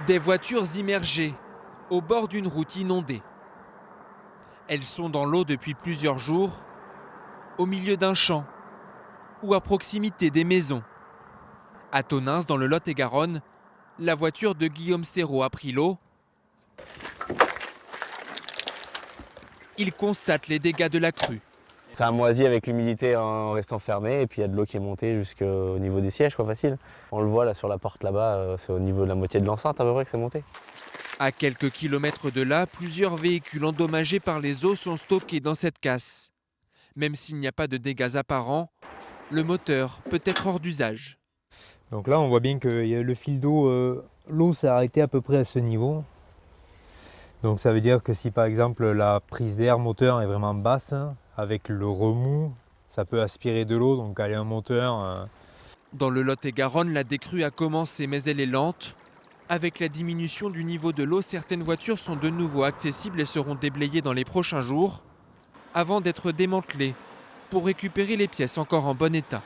Des voitures immergées au bord d'une route inondée. Elles sont dans l'eau depuis plusieurs jours, au milieu d'un champ ou à proximité des maisons. À Tonneins, dans le Lot-et-Garonne, la voiture de Guillaume Serrault a pris l'eau. Il constate les dégâts de la crue. Ça a moisi avec l'humidité en restant fermé et puis il y a de l'eau qui est montée jusqu'au niveau des sièges, quoi, facile. On le voit là sur la porte là-bas, c'est au niveau de la moitié de l'enceinte à peu près que c'est monté. À quelques kilomètres de là, plusieurs véhicules endommagés par les eaux sont stockés dans cette casse. Même s'il n'y a pas de dégâts apparents, le moteur peut être hors d'usage. Donc là, on voit bien que le fil d'eau, l'eau s'est arrêtée à peu près à ce niveau. Donc ça veut dire que si par exemple la prise d'air moteur est vraiment basse, avec le remous, ça peut aspirer de l'eau, donc aller un moteur. Dans le Lot-et-Garonne, la décrue a commencé, mais elle est lente. Avec la diminution du niveau de l'eau, certaines voitures sont de nouveau accessibles et seront déblayées dans les prochains jours, avant d'être démantelées pour récupérer les pièces encore en bon état.